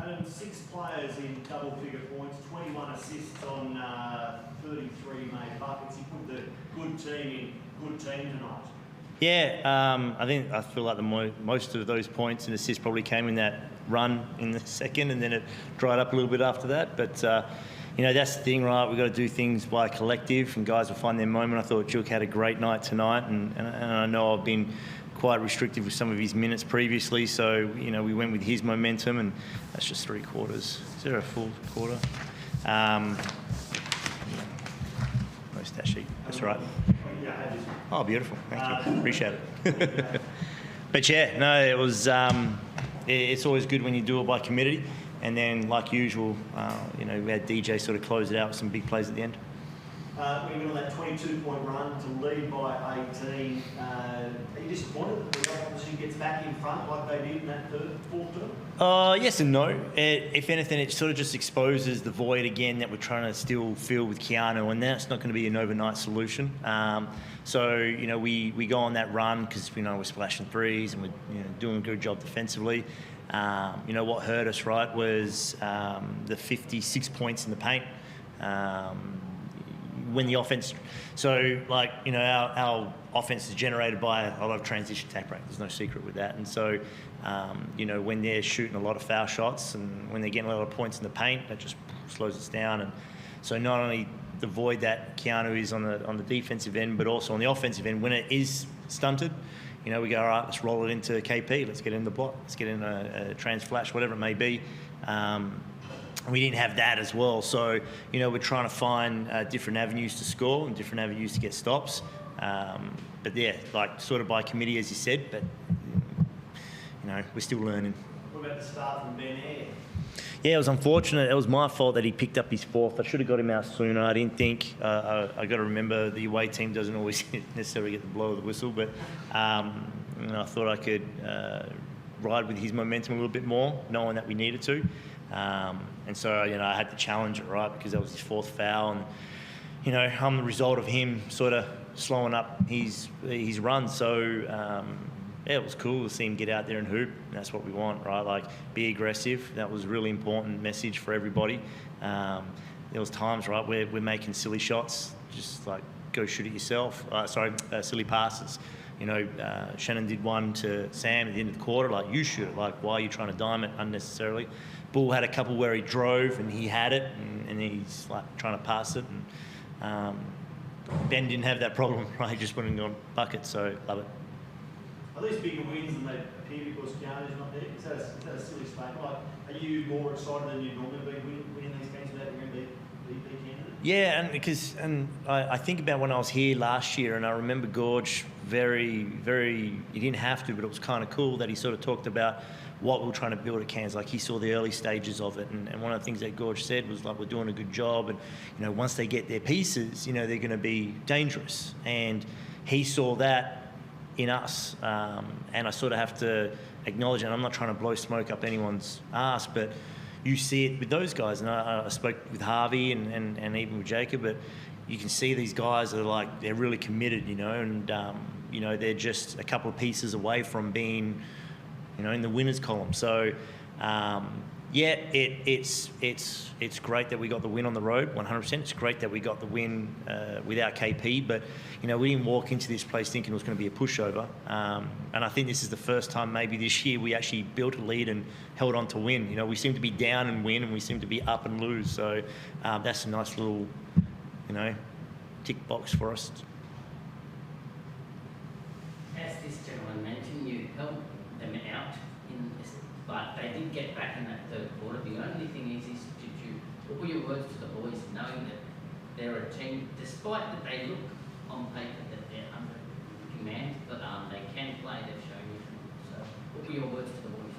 Adam, 6 players in double-figure points, 21 assists on 33 made buckets. He put the good team tonight. Yeah, I feel like most of those points and assists probably came in that run in the second, and then it dried up a little bit after that. But that's the thing, right? We've got to do things by collective, and guys will find their moment. I thought Duke had a great night tonight, and I know I've been quite restrictive with some of his minutes previously, so we went with his momentum, and that's just 3 quarters. Is there a full quarter? No stat sheet. That's right. Oh, beautiful. Thank you. Appreciate it. But yeah, no, it was. It's always good when you do it by committee, and then like usual, we had DJ sort of close it out with some big plays at the end. When you went on that 22-point run to lead by 18, are you disappointed that the opposition gets back in front like they did in that fourth term? Yes and no. If anything, it sort of just exposes the void again that we're trying to still fill with Keanu, and that's not going to be an overnight solution. So we go on that run because we're splashing threes and we're doing a good job defensively. What hurt us, right, was the 56 points in the paint. When the offense, our offense is generated by a lot of transition attack break. There's no secret with that. And so, when they're shooting a lot of foul shots and when they're getting a lot of points in the paint, that just slows us down. And so not only the void that Keanu is on the defensive end, but also on the offensive end, when it is stunted, we go, all right, let's roll it into KP. Let's get in the block. Let's get in a trans flash, whatever it may be. We didn't have that as well. So, we're trying to find different avenues to score and different avenues to get stops. But yeah, sort of by committee, as you said, but, we're still learning. What about the start from Ben Air? Yeah, it was unfortunate. It was my fault that he picked up his 4th. I should have got him out sooner. I didn't think. I got to remember the away team doesn't always necessarily get the blow of the whistle, but I thought I could ride with his momentum a little bit more, knowing that we needed to. And so, I had to challenge it, right, because that was his 4th foul. And, I'm the result of him sort of slowing up his run. So, it was cool to see him get out there and hoop. And that's what we want, right? Be aggressive. That was a really important message for everybody. There was times, right, where we're making silly shots, just go shoot it yourself. Silly passes. Shannon did one to Sam at the end of the quarter, you shoot it. Why are you trying to dime it unnecessarily? Bull had a couple where he drove and he had it and he's trying to pass it. And Ben didn't have that problem, right? He just went and got a bucket, so love it. Are these bigger wins than they appear because Keanu's not there? Is that a silly statement? Are you more excited than you'd normally be winning these games without your MVP candidate? Yeah, and I think about when I was here last year, and I remember Gorge very, very, he didn't have to, but it was kind of cool that he sort of talked about what we were trying to build at Cairns. He saw the early stages of it, and one of the things that Gorge said was we're doing a good job, and once they get their pieces, they're going to be dangerous, and he saw that in us, and I sort of have to acknowledge it. I'm not trying to blow smoke up anyone's ass, but you see it with those guys, and I spoke with Harvey and even with Jacob, but you can see these guys are they're really committed, and they're just a couple of pieces away from being in the winners column. So it's great that we got the win on the road, 100%. It's great that we got the win without KP, but we didn't walk into this place thinking it was going to be a pushover. And I think this is the first time maybe this year we actually built a lead and held on to win. We seem to be down and win, and we seem to be up and lose. So that's a nice little, tick box for us. As this gentleman mentioned, you helped them out but they did get back in that 3rd quarter. The only thing is what were your words to the boys, knowing that they're a team, despite that they look on paper that they're under command, but they can play, they've shown you. So what were your words to the boys?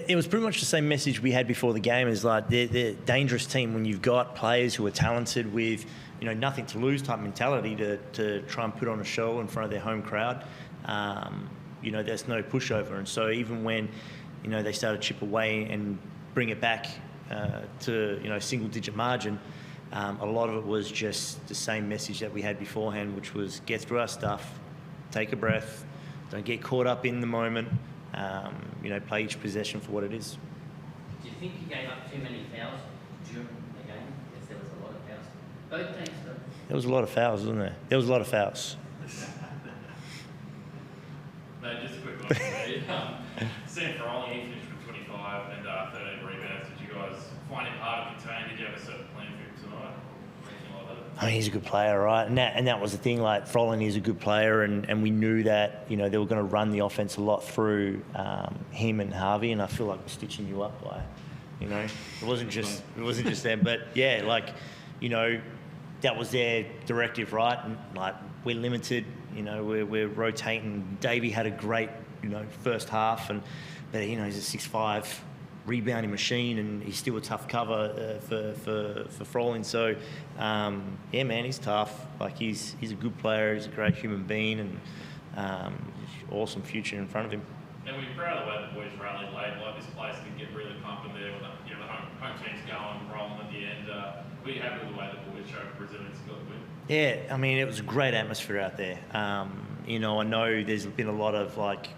It was pretty much the same message we had before the game. Is they're a dangerous team when you've got players who are talented with nothing to lose type mentality to try and put on a show in front of their home crowd. There's no pushover, and so even when they started to chip away and bring it back to single-digit margin, a lot of it was just the same message that we had beforehand, which was get through our stuff, take a breath, don't get caught up in the moment, play each possession for what it is. Did Do you think he gave up too many fouls during the game? Because there was a lot of fouls. Both teams, though. There was a lot of fouls, wasn't there? There was a lot of fouls. No, just a quick one for me. Sam Farrelly, he finished with 25 and 13 rebounds. Did you guys find it hard to contain? Did you have a certain plan for him tonight? Or anything like that? I mean, he's a good player, right? And that was the thing. Like, Froling is a good player, and we knew that, you know, they were going to run the offense a lot through him and Harvey. And I feel like we're stitching you up by, you know, it wasn't just them, but yeah, like, you know, that was their directive, right? And like, we're limited. You know, we're rotating. Davey had a great, you know, first half, but you know, he's a 6'5" rebounding machine, and he's still a tough cover for Froling. So, yeah, man, he's tough. Like, he's a good player. He's a great human being, and awesome future in front of him. And we're proud of the way the boys rallied late. Like, this place can get really pumping there with the home teams going, rolling at the end. Were you happy with the way the boys showed resilience and got the win? Yeah, I mean, it was a great atmosphere out there. You know, I know there's been a lot of like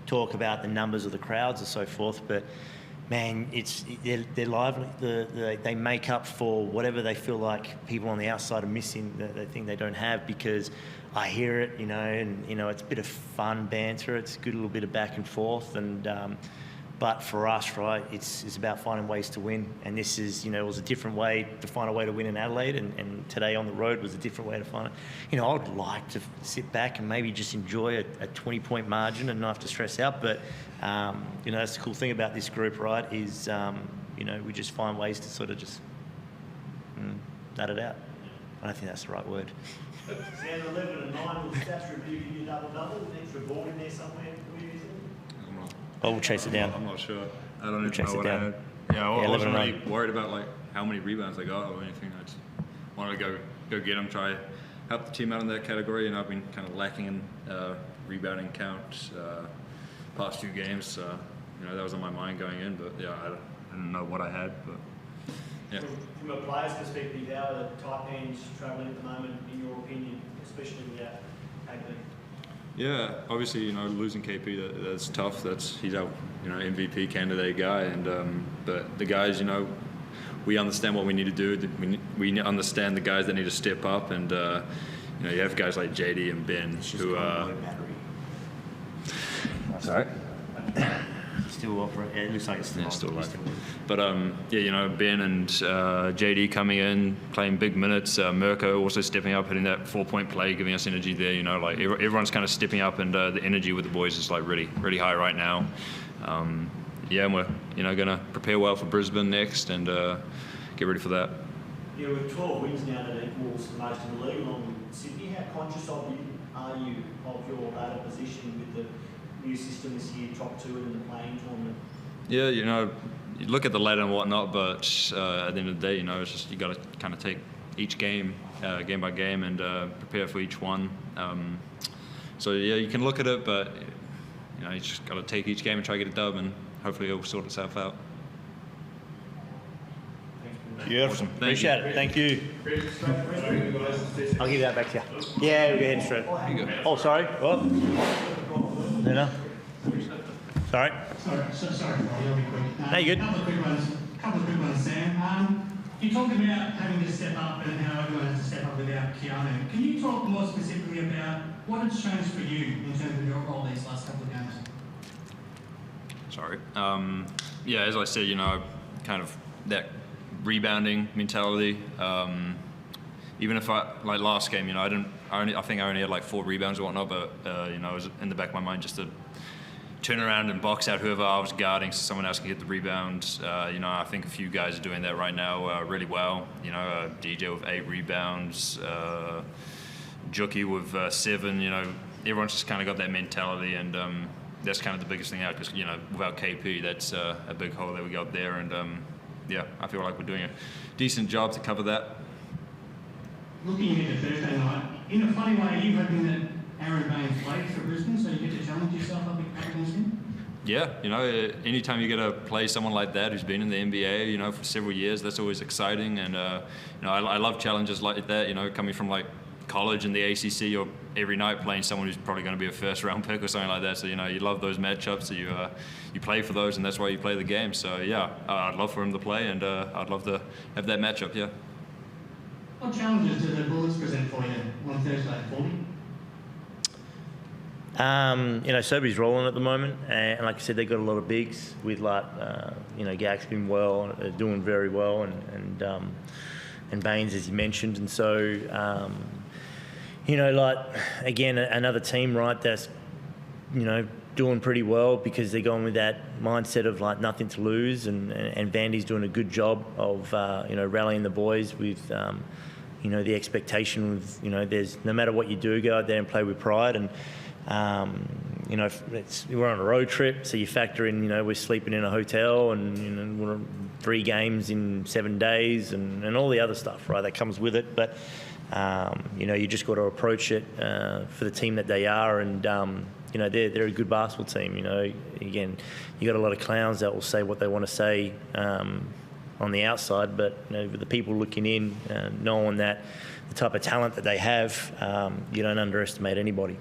talk about the numbers of the crowds and so forth, but man, they're lively. They make up for whatever they feel like people on the outside are missing, that they think they don't have, because I hear it, you know, and you know, it's a bit of fun banter. It's a good little bit of back and forth, and but for us, right, it's about finding ways to win. And this is, you know, it was a different way to find a way to win in Adelaide, and today on the road was a different way to find it. You know, I'd like to sit back and maybe just enjoy a 20-point margin and not have to stress out. But, you know, that's the cool thing about this group, right, is, you know, we just find ways to sort of just nut it out. I don't think that's the right word. Sam, 11 and 9, will stats review give you double-double? An extra board in there somewhere? Oh, we'll chase it down. I'm not sure. I don't even chase know it what down. I had. Yeah, I wasn't 11 really worried about like how many rebounds I got or anything. I just wanted to go get them, try help the team out in that category. And I've been kind of lacking in rebounding count past few games. So, you know, that was on my mind going in. But yeah, I didn't know what I had. But yeah. From a player's perspective, how are the Taipans travelling at the moment, in your opinion, especially without KP? Yeah, obviously, you know, losing KP, that's tough. He's our, you know, MVP candidate guy, and but the guys, you know, we understand what we need to do. We understand the guys that need to step up, and you know, you have guys like JD and Ben who are. Sorry. Still operating. Yeah, it looks like it's still, still like. But yeah, you know, Ben and JD coming in, playing big minutes. Mirko also stepping up, hitting that 4-point play, giving us energy there. You know, like everyone's kind of stepping up, and the energy with the boys is like really, really high right now. Yeah, and we're, you know, going to prepare well for Brisbane next, and get ready for that. Yeah, with 12 wins now, that equals the most in the league along with Sydney. How conscious are you of your ladder position with the new system this year, top 2 in the playing tournament? Yeah, you know, you look at the ladder and whatnot, but at the end of the day, you know, it's just you got to kind of take each game, game by game, and prepare for each one. So yeah, you can look at it, but you know, you just got to take each game and try to get a dub, and hopefully it'll sort itself out. Beautiful. Awesome. Appreciate it. Thank you. I'll give that back to you. Yeah, we'll go ahead straight. There you go. Oh, sorry. What? No. Sorry. Sorry, I'll be quick. No, you're good. Couple of quick ones, Sam. You talked about having to step up and how everyone has to step up without Keanu. Can you talk more specifically about what has changed for you in terms of your role these last couple of games? Sorry. Yeah, as I said, you know, kind of that rebounding mentality. Even if like last game, you know, I think I only had like 4 rebounds or whatnot, but you know, it was in the back of my mind just to turn around and box out whoever I was guarding so someone else can get the rebound. You know, I think a few guys are doing that right now really well. You know, DJ with 8 rebounds, Juki with 7. You know, everyone's just kind of got that mentality, and that's kind of the biggest thing out, because, you know, without KP, that's a big hole that we got there, and yeah, I feel like we're doing a decent job to cover that. Looking ahead to Thursday night, in a funny way, are you hoping that Aaron Baines plays for Brisbane so you get to challenge yourself up against him? Yeah, you know, anytime you get to play someone like that who's been in the NBA, you know, for several years, that's always exciting. And, you know, I love challenges like that, you know, coming from like college in the ACC, you're every night playing someone who's probably going to be a first round pick or something like that. So you love those matchups. So you play for those, and that's why you play the game. So yeah, I'd love for him to play, and I'd love to have that matchup. Yeah. What challenges do the Bullets present for you on Thursday, Forde? Sobery's rolling at the moment, and like I said, they've got a lot of bigs with Gak's been well, doing very well, and Baines, as you mentioned, and so again, another team, right? That's doing pretty well because they're going with that mindset of nothing to lose, and Vandy's doing a good job of rallying the boys with the expectation of there's no matter what you do, go out there and play with pride. And we're on a road trip, so you factor in, we're sleeping in a hotel, and we're 3 games in 7 days, and all the other stuff, right, that comes with it. But you just got to approach it for the team that they are, and they're a good basketball team. Again, you got a lot of clowns that will say what they want to say on the outside, but the people looking in, knowing that the type of talent that they have, you don't underestimate anybody.